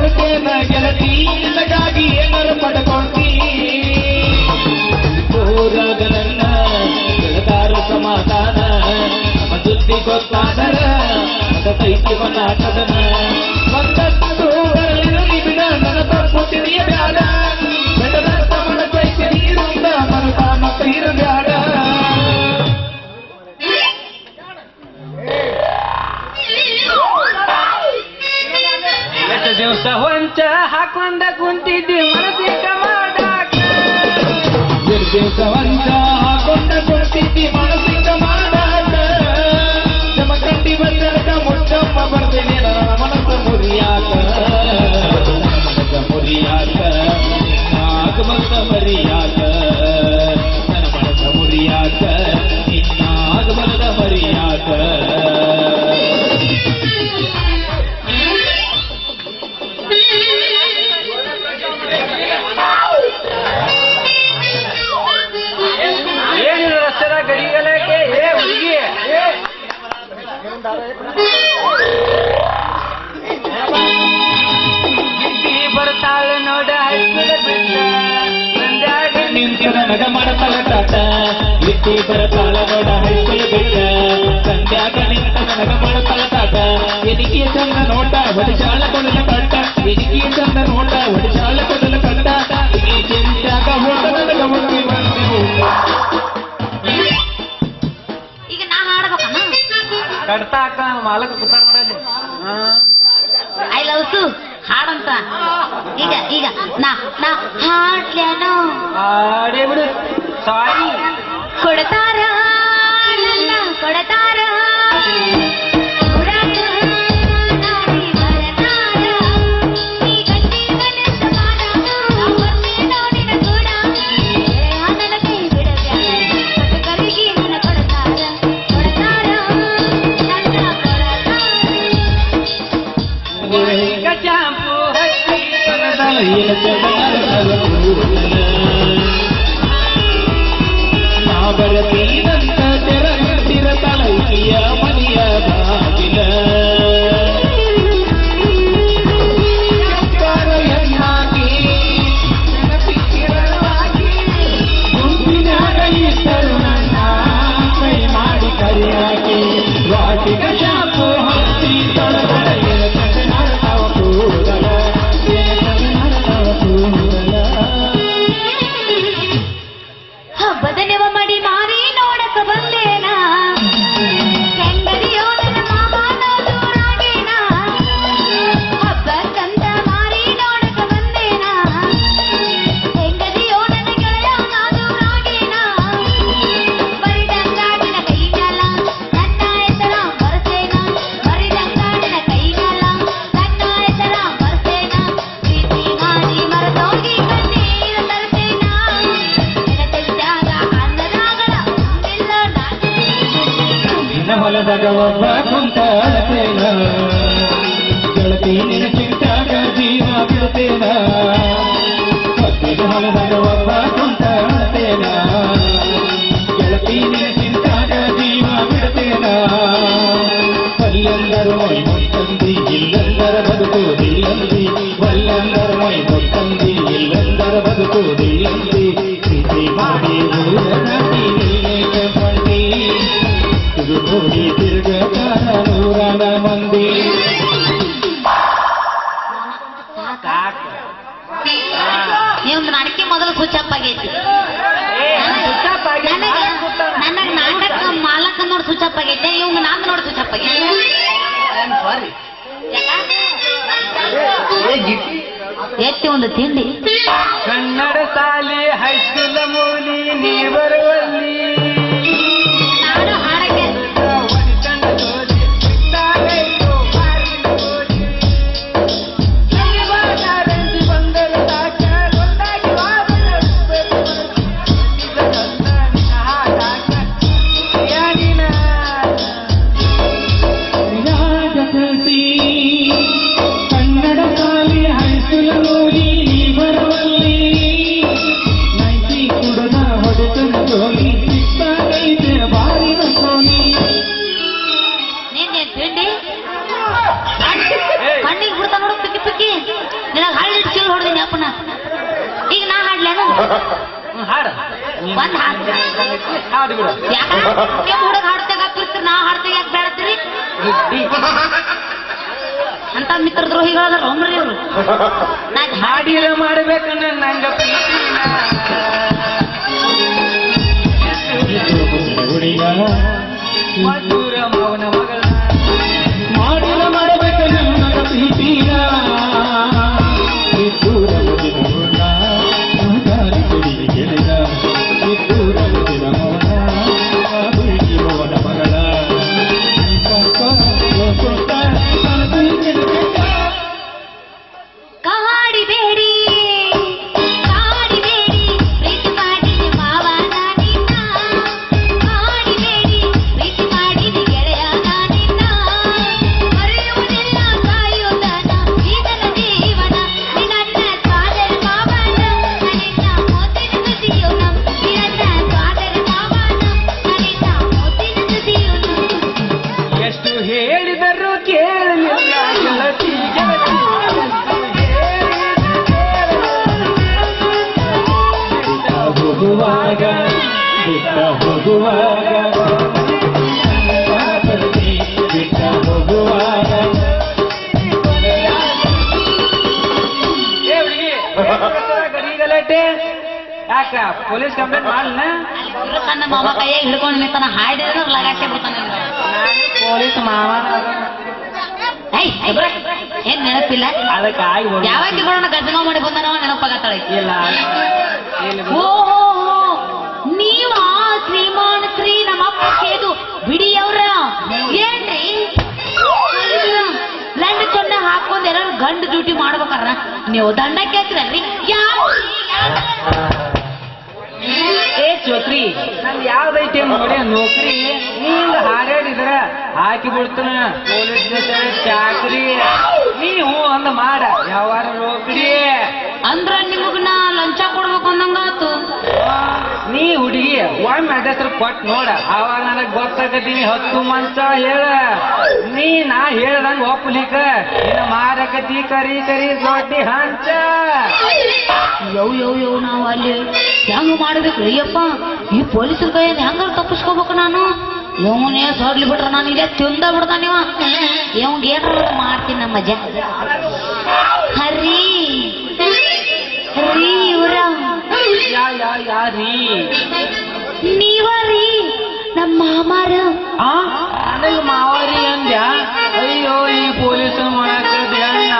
ಕೊಡುತ್ತೇನ ಗೆಳತಿ ನಿನಗಾಗಿ ಏನಾರು ಪಡ್ಕೊಂಡಿ ಊರಾಗ ನನ್ನ ಗೆಳತಾರ ಸಮಾಧಾನ ನಮ್ಮ ಸುದ್ದಿ ಗೊತ್ತಾದರ ಅದ ಕೈಕಿ ಬನ್ನಾಟದನ ಒಂದಷ್ಟು ಬರಲಿರಲಿ ಬಿಡ ನನ್ನ ತಪ್ಪು ತಿಳಿಯಬ್ಯಾಡ ಬೆಡದತ್ತ ಮನ ಕೈಕಿ ನೀರುಂದ ಮನತಾನ ಕೈರು ಬ್ಯಾಡ ಎಷ್ಟು ದಿವಸ ಹೊಂಚ ಹಾಕೊಂಡ ಕುಂತಿದ್ದಿ ಮನಸ್ಸಿಗ ಮಾಡಾಕ ಎಷ್ಟು ದಿವಸ ಹೊಂಚ ಹಾಕೊಂಡ ಕುಂತಿದ್ದಿ ಮನಸ್ಸಿಗ ಮಾಡಾಕ ನಮ್ಮ ಕಂಡಿ ಬಂದರಕ ಮುಟ್ಟಮ್ಮ ಬರ್ತೇನೆ ನನ್ನ ಮನಸ್ಸ ಮುರಿಯಾಕ ಆಗಮಂತ ಮರಿಯಾಕ ನನ್ನ ಮನಸ್ಸ ಮುರಿಯಾಕ ನಿನ್ನ ಆಗಮನದ ಮರಿಯಾಕ ಏನಿಲ್ಲ ರಸ್ತೆದ ಗಡಿಗಳಕ್ಕೆ ಏ ಹುಡುಗಿ ಬರ್ತಾಳ ನೋಡ ನಿಂತಿರ ನಗ ಮಾಡತಾಳ ಟಾಟ ಇಟ್ಟಿ ಬರ್ತಾಳ ನೋಡ ಹೈಸ್ಕೂಲ್ ಬಿಟ್ಟ ಸಂಧ್ಯಾಗ ನಿಂತ ನಗ ಮಾಡತಾಳ ಟಾಟ ಎದಿಕಿ ಚಂದ ನೋಟ ಹೊಡಿಚಾಳ ಕೊಡಲ ಕಟ್ಟ ಎದಿಕಿ ಚಂದ ನೋಟ ಹೊಡಿಚಾಳ ಕೊಡಲ ಕಟ್ಟ ಈ ಚಿಂತ್ಯಾಗ ಹೋಟ ನನಗ ಮುಟ್ಟಿ ಬಂದೆವು ಈಗ ನಾ ಹಾಡ್ಬೇಕಣ್ಣ ಕಟ್ತಾಕ ಮಾಲಕ ಕೂತಾರ ನೋಡಲ್ಲಿ ಐ ಲವ್ ಸು ಹಾಡಂತ ಈಗ ಈಗ ನಾ ನಾ ಹಾಡ್ಲೇನೋ ಹಾಡೇ ಬಿಡು ಸಾರಿ ಕೊಡ್ತಾರ ನನ್ನ ಕೊಡ್ತಾರ ನಾ ಬರತೀನಂತ ತೆರಗಿರ ತಲೈಯ ಮನೆಯ ಬಾಗಿಲ ಎನ್ನಾಗಿ ನೆನಪಿಕ್ಕಿರವಾಗಿ ಗುಂಪಿನಾಗ ಇದ್ದರು ನನ್ನ ಕೈ ಮಾಡಿ ಕರಿಯಾಗಿ ವಾಟಿಗ ಶಾಪು ಹತ್ತಿ ತೊಳಗಡೆಯ ಕನ್ನಡವ ಕೂದಲ ಹಬ್ಬದ ನೆವ ಮಾಡಿ ಮಾರಿ ನೋಡಕ ಬಂದೇನಾ ಹೆಂಗದಿಯೋ ನನ್ನ ಮಾಮನ ದೂರಾಗೇನಾ ಹಬ್ಬಕ್ಕಂತ ಮಾರಿ ನೋಡಕ ಬಂದೇನಾ ಹೆಂಗದಿಯೋ ನನ್ನ ಗೆಳೆಯನ ದೂರಾಗೇನಾ ಬರಿದಂಗಾಡಿನ ಕೈ ಮ್ಯಾಲ ನನ್ನ ಹೆಸರ ಬರಸೇನಾ ಬರಿದಂಗಾಡಿನ ಕೈ ಮ್ಯಾಲ ನನ್ನ ಹೆಸರ ಬರಸೇನಾ ಪ್ರೀತಿ ಮಾಡಿ ಮರದೋಗಿ ಕಣ್ಣೀರ ತರಸೇನಾ ನಿನ್ನ ಹೊಲದಾಗ ಒಬ್ಬ ಕುಂತ ಅಳತೇನ ಗೆಳತಿ ನಿನ್ನ ಚಿಂತಾಗ ಜೀವ ಬಿಡ್ತೇನ ನಿನ್ನ ಹೊಲದಾಗ ಒಬ್ಬ ಕುಂತ ಅಳತೇನ ಗೆಳತಿ ನಿನ್ನ ಚಿಂತಾಗ ಜೀವ ಬಿಡ್ತೇನ ಅಲ್ಲಂದರು ಮೈ ಮೊತ್ತಂದಿ ಇಲ್ಲಂದರ ಬದುಕುವುದಿಲ್ಲಂದಿ ಒಲ್ಲಂದರ ಮೈ ಮೊತ್ತಂದಿ ಇಲ್ಲಂದರ ಬದುಕುವುದಿಲ್ಲಂದಿ ಪ್ರೀತಿ ಮಾಡಿ ಊರನಾಟಿ ನೀನೇಕೆ ಬಂದಿ ನೋಡಿ ತಿರುಗತಾರ ನೂರಾನ ಮಂದಿ ನಿಮ್ದು ನಾಟಕ ಮೊದಲು ಸ್ವಿಚ್ ಅಪ್ ಆಗೈತಿ ನನಗ ನಾಟಕ ಮಾಲಕ ನೋಡಿ ಸ್ವಿಚ್ ಅಪ್ ಆಗೈತೆ ಇವಂಗ ನಾನ್ ನೋಡಿ ಸ್ವಿಚ್ ಅಪ್ ಆಗೈತೆ ಎತ್ತಿ ಒಂದು ತಿಂಡಿ ಕನ್ನಡ ಶಾಲೆ ಹೈಸ್ಕೂಲ್ ಮೂಲಿ ನೀ ಬರುವಲ್ಲಿ ನಾನು ಹಾಡಕ್ಕೆ ಕನ್ನಡ ಶಾಲೆ ಹೈಸ್ಕೂಲ್ ಮೂಲಿ ನೀ ಬರುವಲ್ಲಿ ಹಾಡು ಒಂದ್ ಹಾಡು ಹಾಡು ಬಿಡು ಯಾಕಂದ್ರೆ ಹುಡುಗ ಹಾಡ್ತಾಗ ಹಾಕ್ತಿರ್ತೀರಿ ನಾ ಹಾಡ್ತಾಗ ಯಾಕೆ ಬೇಡತ್ತೀರಿ ಅಂತ ಮಿತ್ರ ದ್ರೋಹಿಗಳಾದ್ರ ಒಮ್ರಿ ಇವ್ರು ಹಾಡಿರ ಮಾಡ್ಬೇಕನ್ನ ನಂಗ ಮಧುರ ಮೌನ ಮಗಳ ಮಾಡಿರ ಮಾಡಬೇಕನ್ನ ನಂಗ ಪ್ರೀತಿನ ಯಾಕ ಪೊಲೀಸ್ ಕಂಪ್ಲೇಂಟ್ ಮಾಡಲ್ಲ ನನ್ನ ಮಾಮ ಕೈಯಾಗ ಹಿಡ್ಕೊಂಡು ನಿಂತಾನ ಹಾಡಿದ್ರೆ ಲಗಾಟೆ ಬಿಡ್ತಾನೆ ಪೊಲೀಸ್ ಮಾವ ಏನ್ ನೆನಪಿಲ್ಲ ಅದಕ್ಕೆ ಆಗಿ ಯಾವಾಗ ಗದ್ದಗ ಮಾಡಿ ಬಂದಾನವ ನೆನಪಾಗತ್ತಾಳೆ ಇಲ್ಲ ಓ ನೀವ ಶ್ರೀಮಾನ್ ಶ್ರೀ ನಮ್ಮಪ್ಪ ಕೇದು ಬಿಡಿಯವ್ರ ಏನ್ರಿ ಲಂಡ ಚೊಂಡ ಹಾಕೊಂಡ್ ಎಲ್ಲರೂ ಗಂಡು ಡ್ಯೂಟಿ ಮಾಡ್ಬೇಕಾರ ನೀವು ದಂಡ ಕೇಳ್ತೀರಲ್ರಿ ಏ ಚೋತ್ರಿ ನಂದು ಯಾವ್ದೈತಿ ನೋಡಿ ನೌಕರಿ ನೀಂಗ ಹಾರಾಡಿದ್ರ ಹಾಕಿ ಬಿಡ್ತಾನ ಪೊಲೀಸ್ ಸ್ಟೇಷನ್ ಚಾಕ್ರಿ ನೀವು ಅಂದ ಮಾಡ ಯಾವಾರ ನೌಕರಿ ಅಂದ್ರ ನಿಮಗ್ ನಾ ಲಂಚ ಕೊಡ್ಬೇಕು ಅಂದಂಗಾತು ನೀ ಹುಡುಗಿ ಒಮ್ಮೆ ಅಡ್ರೆಸ್ ಕೊಟ್ಟು ನೋಡ ಅವಾಗ ನನಗ್ ಗೊತ್ತಾಗತೀನಿ 10 ಮಂಚ ಹೇಳ ನೀ ನಾ ಹೇಳ್ದಂಗ ಒಪ್ಪಲಿಕ್ಕ ಇನ್ನ ಮಾರಕತಿ ಕರಿ ಕರಿ ದೊಡ್ಡಿ ಹಂಚ ಯವ್ ನಾವು ಅಲ್ಲಿ ಹೆಂಗ ಮಾಡ್ಬೇಕ್ರಿ ಅಯ್ಯಪ್ಪ ಈ ಪೊಲೀಸರ ಕೈಯಲ್ಲಿ ಹೆಂಗ ತಪ್ಪಿಸ್ಕೋಬೇಕು ನಾನು ಇವನೇ ಸೊಡ್ಲಿ ಬಿಟ್ರ ನಾನು ಇಲ್ಲೇ ತಿಂದ ಬಿಡ್ತಾನ ನೀವ ಇವಂಗ ಏನಾರ ಮಾಡ್ತೀನಿ ನಮ್ಮ ಮಜಾ ಹರಿ ರೀ ಇವ್ರ ಯಾರೀ ನೀವರೀ ನಮ್ಮ ಮಾಮಾರ ನನಗ ಮಾವಾರಿ ಅಂದ್ಯ ಅಯ್ಯೋ ಈ ಪೊಲೀಸ್ ಮಾಡಕ ದೇಣ್ಣ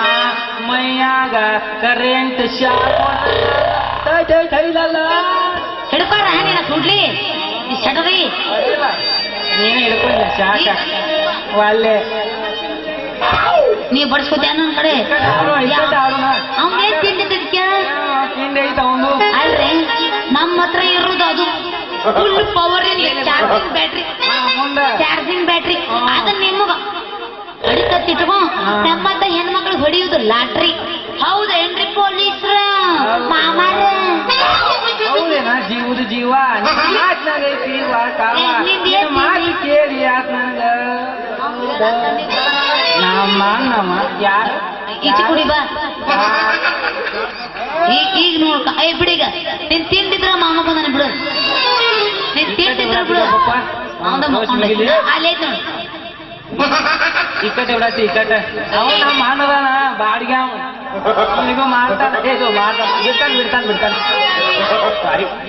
ಮೈಯಾಗ ಕರೆಂಟ್ ಶಾಕ್ ಹಿಡ್ಕೊರ ನೀನ ಸುಡ್ಲಿ ಸಡರಿ ನೀನು ಹಿಡ್ಕೊಂಡ ಶಾಕ ಒಳ್ಳೆ ನೀ ಬಡ್ಸ್ಕೊತ ನನ್ನ ಕಡೆ ಅವನೇನ್ ತಿಂದಿದ್ದಕ್ಕೆ ಅಲ್ರಿ ನಮ್ಮ ಹತ್ರ ಇರೋದು ಅದು ಫುಲ್ ಪವರ್ ಚಾರ್ಜಿಂಗ್ ಬ್ಯಾಟ್ರಿ ಅದನ್ನ ನಿಮಗ ಅಡಿಕತ್ತಿಟ್ಕೊ ನಮ್ಮಂತ ಹೆಣ್ಮಕ್ಳು ಹೊಡಿಯುದು ಲಾಟ್ರಿ ಹೌದೇನ್ರಿ ಪೊಲೀಸ್ರ ಮಾಮಾರ ಹೌದೇನಾ ಜೀವದ ಜೀವ ಮಾತನಾಗೈತಿ ಮಾತಿ ಕೇಳಿ ಯಾಕೆ ನಂಗ ನಮ್ಮ ಯಾರು ಈಚೆ ಕುಡಿ ಬಾ ಈಗ ನೋಡ್ಕ ಏ ಬಿಡೀಗ ನೀನ್ ತಿಂದಿದ್ರ ಮಾಮ ಬಂದಾನೆ ಬಿಡು ನೀನ್ ತಿಂದಿದ್ರ ಬಿಡು ಅವಂದ ಮಕ್ಕೊಂಡ ಅಲ್ಲೇ ನೋಡು ಇಕ್ಕಟ್ಟೆ ಬಿಡತ್ತಿ ಇಕ್ಕಟ್ಟೆ ಅವ ನಮ್ಮ ಮಾನದಾನ ಬಾಡಿಗೆ ಅವನಿಗೂ ಮಾಡ್ತಾನ ಬಿಡ್ತಾನ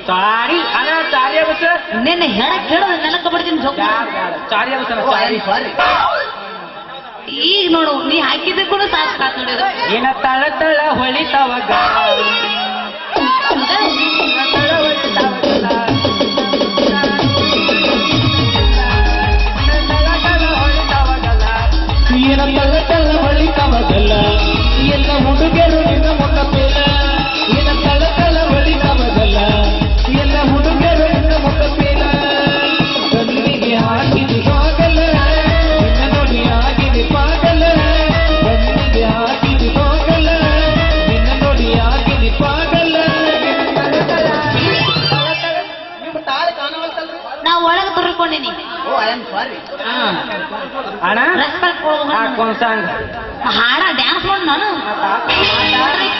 ಸಾರಿ ಅಣ್ಣ ಸಾರಿ ಆಗುತ್ತ ನಿನ್ನೆ ಹೇಳಕ್ ಹೇಳೋದು ನೆನಕ ಬಿಡ್ತೀನಿ ಸಾರಿ ಆಗುತ್ತಾನ ಸಾರಿ ಈಗ ನೋಡು ನೀ ಹಾಕಿದ ಕೂಡ ಸಾಕು ನೋಡಿದ್ರು ಏನ ತಳ ತಳ ಹೊಳಿತಾವ ಏನ ತಳ ತಳ ಹೊಳಿತಾವಗಲ್ಲ ಎಲ್ಲ ಹುಡುಗರು ನಿನ್ನ ಮುಖಪೇಲ ಏನ ತಳ ತಳ ಹೊಳಿತಾವಗಲ್ಲ ಎಲ್ಲ ಹುಡುಗರು ನಿನ್ನ ಮುಖಪೇಲ ಕಣ್ಣಿಗೆ ಹಾಕಿದ ಹೋಗಲ್ಲ ನಿನ್ನ ನೋಡಿ ಆಗಿದೆ ಪಾಗಲ ಕಣ್ಣಿಗೆ ಹಾಕಿದ ಹೋಗಲ್ಲ ನಿನ್ನ ನೋಡಿ ಆಗಿದೆ ಪಾಗಲ ನಾವು ಒಳಗೆ ತುರ್ಕೊಂಡಿನಿ ಅಣ್ಣ ರೆಸ್ಪೆಕ್ಟ್ ಹಾಕೊಂಡ್ ಸಾಂಗ್ ಹಾಡ ಡ್ಯಾನ್ಸ್ ಮಾಡು ನಾನು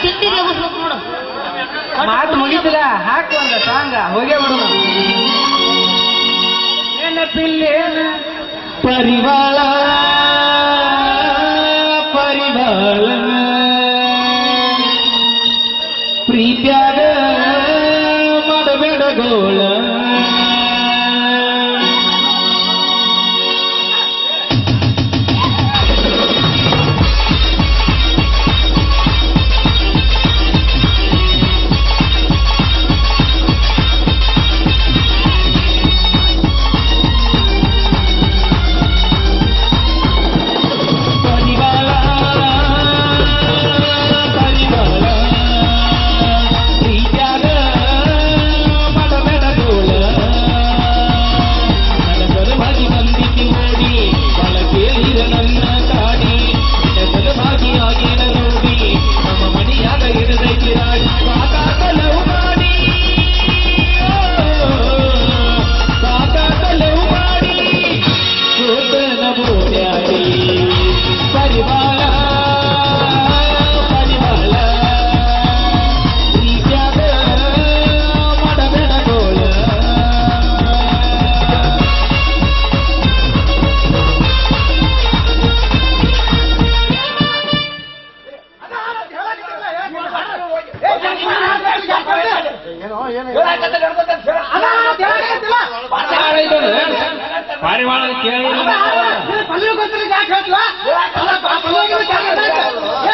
ತಿಂಡಿ ರೇಗಿಸ್ಬೇಕು ನೋಡು ಮಾತು ಮುಗಿತಿಲ್ಲ ಹಾಕು ಒಂದ ಸಾಂಗ ಹೋಗೇ ಬಿಡು ನೆನಪಿಲ್ಲೇನ ಪರಿವಾಳ ಪರಿವಾಳ ಪ್ರೀತ್ಯಾಗ ಮಾಡಬೇಡ ಗೋಳ ಪಾರಿವಾಳ ಕೇಳಿ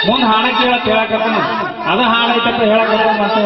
ಮುಂದೆ ಹಾಡ ಕೇಳಕ್ ಹೇಳಕತ್ತ ಅದು ಹಾಡೈತಪ್ಪ ಹೇಳಕತ್ತ ಮತ್ತೆ